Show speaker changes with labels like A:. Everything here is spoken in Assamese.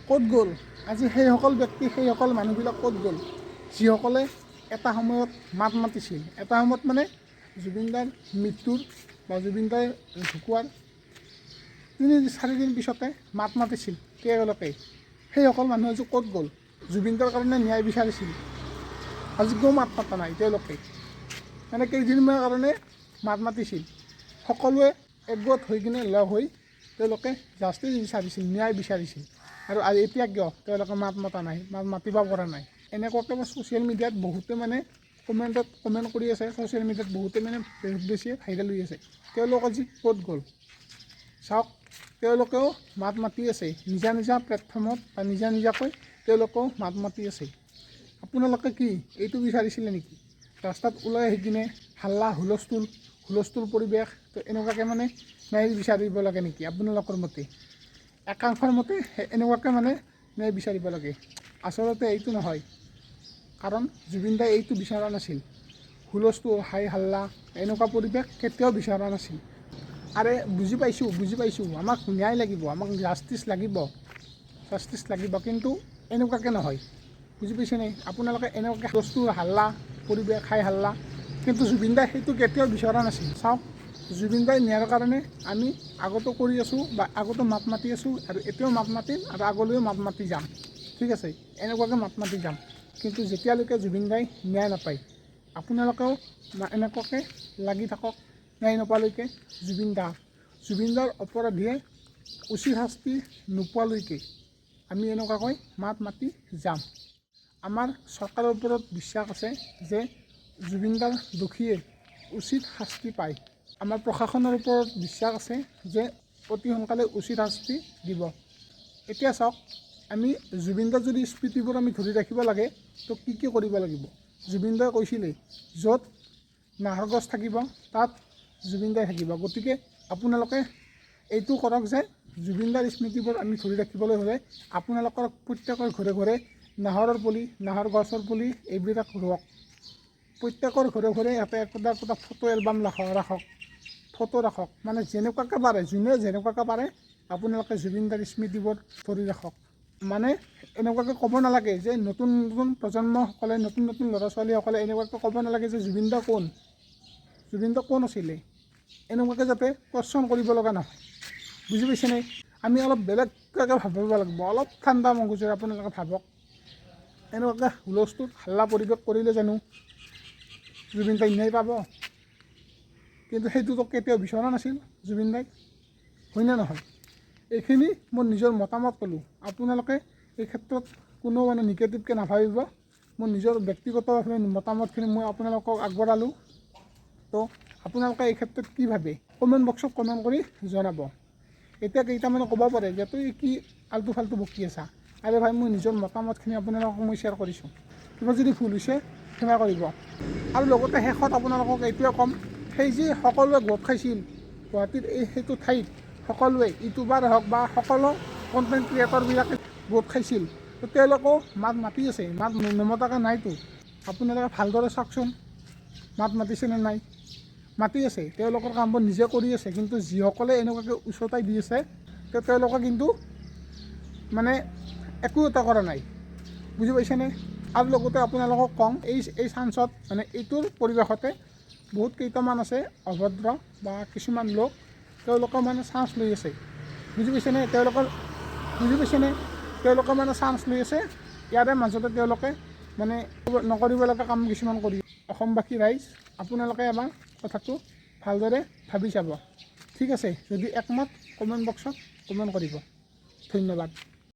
A: ক'ত গ'ল আজি সেইসকল ব্যক্তি সেইসকল মানুহবিলাক ক'ত গ'ল যিসকলে এটা সময়ত মাত মাতিছিল। এটা সময়ত মানে জুবিন দাৰ মৃত্যুৰ বা জুবিন দাই ঢুকোৱাৰ 3-4 দিন পিছতে মাত মাতিছিল তেওঁলোকে। সেইসকল মানুহ আজি ক'ত গ'ল? জুবিন দাৰ কাৰণে ন্যায় বিচাৰিছিল, আজি কিয় মাত মতা নাই তেওঁলোকে? মানে কেইদিনমানৰ কাৰণে মাত মাতিছিল, সকলোৱে একগোট হৈ কিনে লগ হৈ তেওঁলোকে জাষ্টিচ বিচাৰিছিল, ন্যায় বিচাৰিছিল। আৰু এতিয়া কিয় তেওঁলোকে মাত মতা নাই, মাত মাতিব পৰা নাই? এনেকুৱাকৈ ছ'চিয়েল মিডিয়াত বহুতে মানে কমেণ্ট কৰি আছে, ছ'চিয়েল মিডিয়াত বহুতে মানে বহুত বেছি ভাইৰেল হৈ আছে। তেওঁলোক আজি ক'ত গ'ল? চাওক, তেওঁলোকেও মাত মাতি আছে নিজা নিজা প্লেটফৰ্মত বা নিজা নিজাকৈ তেওঁলোকেও মাত মাতি আছে। আপোনালোকে কি এইটো বিচাৰিছিলে নেকি? ৰাস্তাত ওলাই আহি কিনে হাল্লা হুলস্থুল পৰিৱেশ তো এনেকুৱাকৈ মানে ন্যায় বিচাৰিব লাগে নেকি আপোনালোকৰ মতে? একাংশৰ মতে এনেকুৱাকৈ মানে ন্যায় বিচাৰিব লাগে। আচলতে এইটো নহয়, কাৰণ জুবিন দাই এইটো বিচৰা নাছিল। হুলস্থুল হাই হাল্লা এনেকুৱা পৰিৱেশ কেতিয়াও বিচৰা নাছিল। আৰে বুজি পাইছোঁ আমাক ন্যায় লাগিব, আমাক জাষ্টিচ লাগিব, কিন্তু এনেকুৱাকৈ নহয়। বুজি পাইছেনে? আপোনালোকে এনেকুৱাকৈ হুলস্থুল হাল্লা পৰিৱেশ হাই হাল্লা, কিন্তু জুবিন দাই সেইটো কেতিয়াও বিচৰা নাছিল। চাওক, জুবিন দাই ন্যায়ৰ কাৰণে আমি আগতো কৰি আছোঁ বা আগতো মাত মাতি আছোঁ আৰু এতিয়াও মাত মাতিম আৰু আগলৈও মাত মাতি যাম। ঠিক আছে, এনেকুৱাকৈ মাত মাতি যাম। কিন্তু যেতিয়ালৈকে জুবিন দাই ন্যায় নাপায় আপোনালোকেও এনেকুৱাকৈ লাগি থাকক ন্যায় নোপোৱালৈকে। জুবিন দাৰ অপৰাধীয়ে উচিত শাস্তি নোপোৱালৈকে আমি এনেকুৱাকৈ মাত মাতি যাম। আমাৰ চৰকাৰৰ ওপৰত বিশ্বাস আছে যে জুবিন দাৰ দোষীয়ে উচিত শাস্তি পায়। আমাৰ প্ৰশাসনৰ ওপৰত বিশ্বাস আছে যে অতি সোনকালে উচিত শাস্তি দিব। এতিয়া চাওক, আমি জুবিন দাৰ যদি স্মৃতিবোৰ আমি ধৰি ৰাখিব লাগে তো কি কৰিব লাগিব? জুবিন দাই কৈছিলে য'ত নাহৰ গছ থাকিব তাত জুবিন দাই থাকিব। গতিকে আপোনালোকে এইটো কৰক যে জুবিন দাৰ স্মৃতিবোৰ আমি ধৰি ৰাখিবলৈ হ'লে আপোনালোকৰ প্ৰত্যেকৰ ঘৰে ঘৰে নাহৰৰ পুলি, নাহৰ গছৰ পুলি এইবিলাক ৰুৱক। প্ৰত্যেকৰ ঘৰে ঘৰে একোটা ফটো এলবাম ৰাখক। মানে যেনেকুৱাকৈ পাৰে, যোনে যেনেকুৱাকৈ পাৰে আপোনালোকে জুবিন দাৰ স্মৃতিবোৰ ধৰি ৰাখক। মানে এনেকুৱাকৈ ক'ব নালাগে যে নতুন প্ৰজন্মসকলে, নতুন ল'ৰা ছোৱালীসকলে এনেকুৱাকৈ ক'ব নালাগে যে জুবিন দা কোন আছিলে। এনেকুৱাকৈ যাতে কোৱেশ্যন কৰিব লগা নহয়। বুজি পাইছেনে? আমি অলপ বেলেগকৈ ভাবিব লাগিব, অলপ ঠাণ্ডা মগজুৰে আপোনালোকে ভাবক। এনেকুৱাকৈ হুলস্থুল হাল্লা পৰিৱেশ কৰিলে জানো জুবিন দাই ন্যায় পাব? কিন্তু সেইটোতো কেতিয়াও বিচৰা নাছিল জুবিন দাই, হয়নে নহয়? এইখিনি মই নিজৰ মতামত ক'লোঁ। আপোনালোকে এই ক্ষেত্ৰত কোনো মানে নিগেটিভকৈ নাভাবিব। মোৰ নিজৰ ব্যক্তিগতভাৱে মতামতখিনি মই আপোনালোকক আগবঢ়ালোঁ। তো আপোনালোকে এই ক্ষেত্ৰত কি ভাবে কমেণ্ট বক্সত কমেণ্ট কৰি জনাব। এতিয়া কেইটামানে ক'ব পাৰে যে তই কি আল্টু ফাল্টু বকি আছা। আৰে ভাই, মই নিজৰ মতামতখিনি আপোনালোকক মই শ্বেয়াৰ কৰিছোঁ। কিবা যদি ভুল হৈছে ক্ষমা কৰিব। আৰু লগতে শেষত আপোনালোকক এইটোৱে ক'ম, সেই যে সকলোৱে গোট খাইছিল গুৱাহাটীৰ সেইটো ঠাইত, সকলোৱে ইউটিউবাৰ হওক বা সকলো কণ্টেণ্ট ক্ৰিয়েটৰবিলাকে গোট খাইছিল, তো তেওঁলোকেও মাত মাতি আছে, মাত নমতাকৈ নাইতো। আপোনালোকে ভালদৰে চাওকচোন মাত মাতিছেনে নাই। মাতি আছে, তেওঁলোকৰ কামবোৰ নিজে কৰি আছে। কিন্তু যিসকলে এনেকুৱাকৈ উচতাই দি আছে তেওঁলোকে কিন্তু মানে একো এটা কৰা নাই। বুজি পাইছেনে? আৰু লগতে আপোনালোকক কওঁ, এই চান্সত মানে এইটোৰ পৰিৱেশতে বহুত কেইটামান আছে অভদ্ৰ বা কিছুমান লোক, তেওঁলোকে মানে চান্স লৈ আছে। বুজি পাইছেনে? তেওঁলোকে মানে চান্স লৈ আছে। ইয়াৰে মাজতে তেওঁলোকে মানে নকৰিব লগা কাম কিছুমান কৰি। অসমবাসী ৰাইজ, আপোনালোকে এবাৰ কথাটো ভালদৰে ভাবি চাব। ঠিক আছে? যদি একমত কমেণ্ট বক্সত কমেণ্ট কৰিব। ধন্যবাদ।